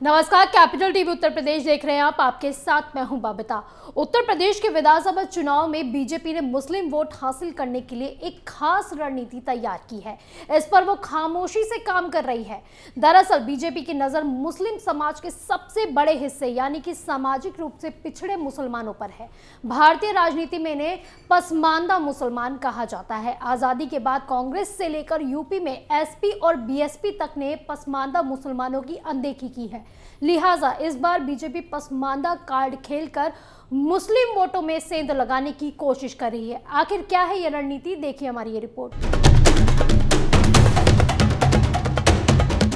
नमस्कार, capital TV Uttar Pradesh देख रहे हैं आप। आपके साथ मैं हूं बबीता। उत्तर प्रदेश के विधानसभा चुनाव में बीजेपी ने मुस्लिम वोट हासिल करने के लिए एक खास रणनीति तैयार की है। इस पर वो खामोशी से काम कर रही है। दरअसल बीजेपी की नजर मुस्लिम समाज के सबसे बड़े हिस्से यानी कि सामाजिक रूप से पिछड़े मुसलमानों पर है। भारतीय राजनीति में इन्हें पसमानदा मुसलमान कहा जाता है। आजादी के बाद कांग्रेस से लेकर यूपी में एसपी और बीएसपी तक ने पसमानदा मुसलमानों की अनदेखी की है। लिहाजा इस बार बीजेपी पसमानदा कार्ड खेलकर मुस्लिम वोटों में सेंध लगाने की कोशिश कर रही है। आखिर क्या है यह रणनीति, देखिए हमारी ये रिपोर्ट।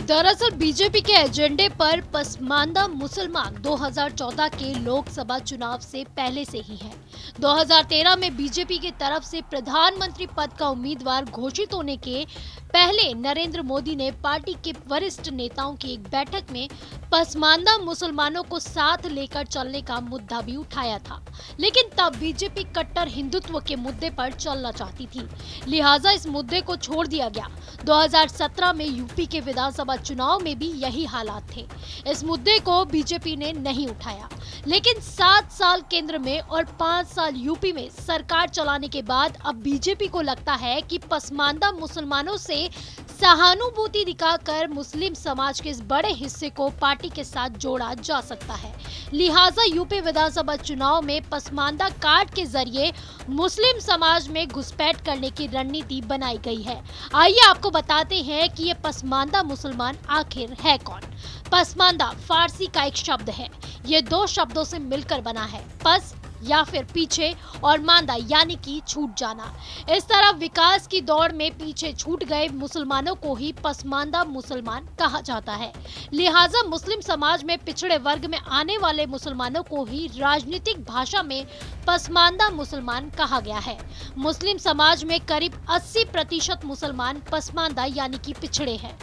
दरअसल बीजेपी के एजेंडे पर पसमानदा मुसलमान 2014 के लोकसभा चुनाव से पहले से ही है। 2013 में बीजेपी की तरफ से प्रधानमंत्री पद का उम्मीदवार घोषित होने के पहले नरेंद्र मोदी ने पार्टी के वरिष्ठ नेताओं की एक बैठक में पसमानदा मुसलमानों को साथ लेकर चलने का मुद्दा भी उठाया था, लेकिन तब बीजेपी कट्टर हिंदुत्व के मुद्दे पर चलना चाहती थी, लिहाजा इस मुद्दे को छोड़ दिया गया। 2017 में यूपी के विधानसभा चुनाव में भी यही हालात थे। इस मुद्दे को बीजेपी ने नहीं उठाया, लेकिन 7 साल केंद्र में और 5 साल यूपी में सरकार चलाने के बाद अब बीजेपी को लगता है कि पसमानदा मुसलमानों से सहानुभूति दिखाकर मुस्लिम समाज के इस बड़े हिस्से को पार्टी के साथ जोड़ा जा सकता है। लिहाजा यूपी विधानसभा चुनाव में पसमानदा कार्ड के जरिए मुस्लिम समाज में घुसपैठ करने की रणनीति बनाई गई है। आइए आपको बताते हैं कि ये पसमानदा मुसलमान आखिर है कौन। पसमानदा फारसी का एक शब्द है। ये 2 शब्दों से मिलकर बना है, पस या फिर पीछे और मांदा यानी कि छूट जाना। इस तरह विकास की दौड़ में पीछे छूट गए मुसलमानों को ही पसमानदा मुसलमान कहा जाता है। लिहाजा मुस्लिम समाज में पिछड़े वर्ग में आने वाले मुसलमानों को ही राजनीतिक भाषा में पसमानदा मुसलमान कहा गया है। मुस्लिम समाज में करीब 80% मुसलमान पसमानदा यानी कि पिछड़े हैं,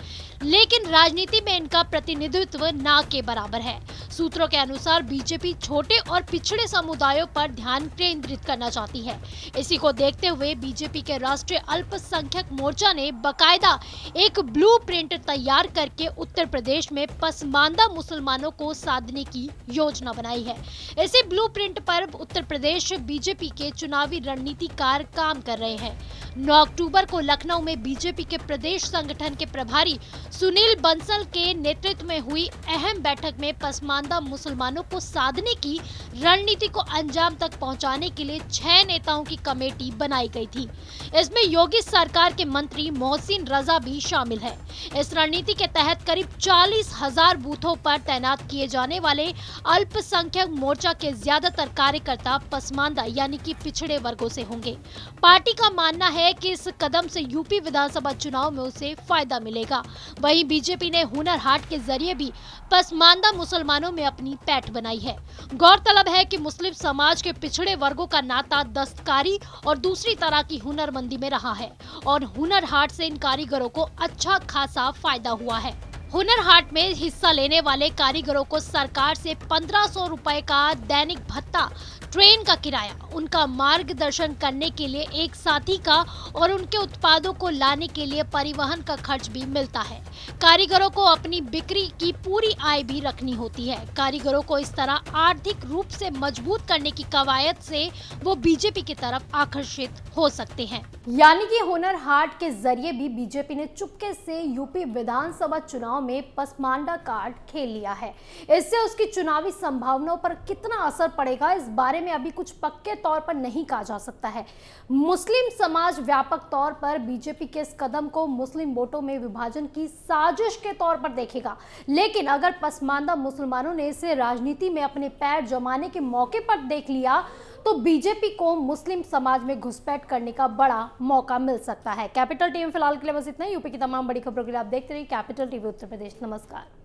लेकिन राजनीति में इनका प्रतिनिधित्व ना के बराबर है। सूत्रों के अनुसार बीजेपी छोटे और पिछड़े समुदायों पर ध्यान केंद्रित करना चाहती है। इसी को देखते हुए बीजेपी के राष्ट्रीय अल्पसंख्यक मोर्चा ने बकायदा एक ब्लूप्रिंट तैयार करके उत्तर प्रदेश में पसमानदा मुसलमानों को साधने की योजना बनाई है। इसी ब्लूप्रिंट पर उत्तर प्रदेश बीजेपी के चुनावी रणनीतिकार काम कर रहे हैं। 9 अक्टूबर को लखनऊ में बीजेपी के प्रदेश संगठन के प्रभारी सुनील बंसल के नेतृत्व में हुई अहम बैठक में पसमानदा मुसलमानों को साधने की रणनीति को अंजाम तक पहुंचाने के लिए 6 नेताओं की कमेटी बनाई गई थी। इसमें योगी सरकार के मंत्री मोहसिन रजा भी शामिल है। इस रणनीति के तहत करीब 40,000 बूथों पर तैनात किए जाने वाले अल्पसंख्यक मोर्चा के ज्यादातर कार्यकर्ता पसमानदा यानी कि पिछड़े वर्गों से होंगे। पार्टी का मानना है कि इस कदम से यूपी विधानसभा चुनाव में उसे फायदा मिलेगा। वहीं बीजेपी ने हुनर हाट के जरिए भी पसमानदा मुसलमानों में अपनी पैठ बनाई है। गौरतलब है कि मुस्लिम समाज के पिछड़े वर्गों का नाता दस्तकारी और दूसरी तरह की हुनरमंदी में रहा है और हुनर हाट से इन कारीगरों को अच्छा खासा फायदा हुआ है। हुनर हाट में हिस्सा लेने वाले कारीगरों को सरकार से 1500 रुपए का दैनिक भत्ता, ट्रेन का किराया, उनका मार्गदर्शन करने के लिए एक साथी का और उनके उत्पादों को लाने के लिए परिवहन का खर्च भी मिलता है। कारीगरों को अपनी बिक्री की पूरी आय भी रखनी होती है। कारीगरों को इस तरह आर्थिक रूप से मजबूत करने की कवायद से वो बीजेपी की तरफ आकर्षित हो सकते हैं। यानी कि हुनर हाट के जरिए भी बीजेपी ने चुपके से यूपी विधानसभा चुनाव में पसमानदा कार्ड खेल लिया है। इससे उसकी चुनावी संभावनाओं पर कितना असर पड़ेगा, इस बारे में अभी कुछ पक्के तौर पर नहीं कहा जा सकता है। मुस्लिम समाज व्यापक तौर पर बीजेपी के इस कदम को मुस्लिम वोटों में विभाजन की साजिश के तौर पर देखेगा, लेकिन अगर पसमानदा मुसलमानों ने इसे राजनीति में अपने पैर जमाने के मौके पर देख लिया तो बीजेपी को मुस्लिम समाज में घुसपैठ करने का बड़ा मौका मिल सकता है। कैपिटल टीवी फिलहाल के लिए बस इतना ही। यूपी की तमाम बड़ी खबरों के लिए आप देखते रहिए कैपिटल टीवी उत्तर प्रदेश। नमस्कार।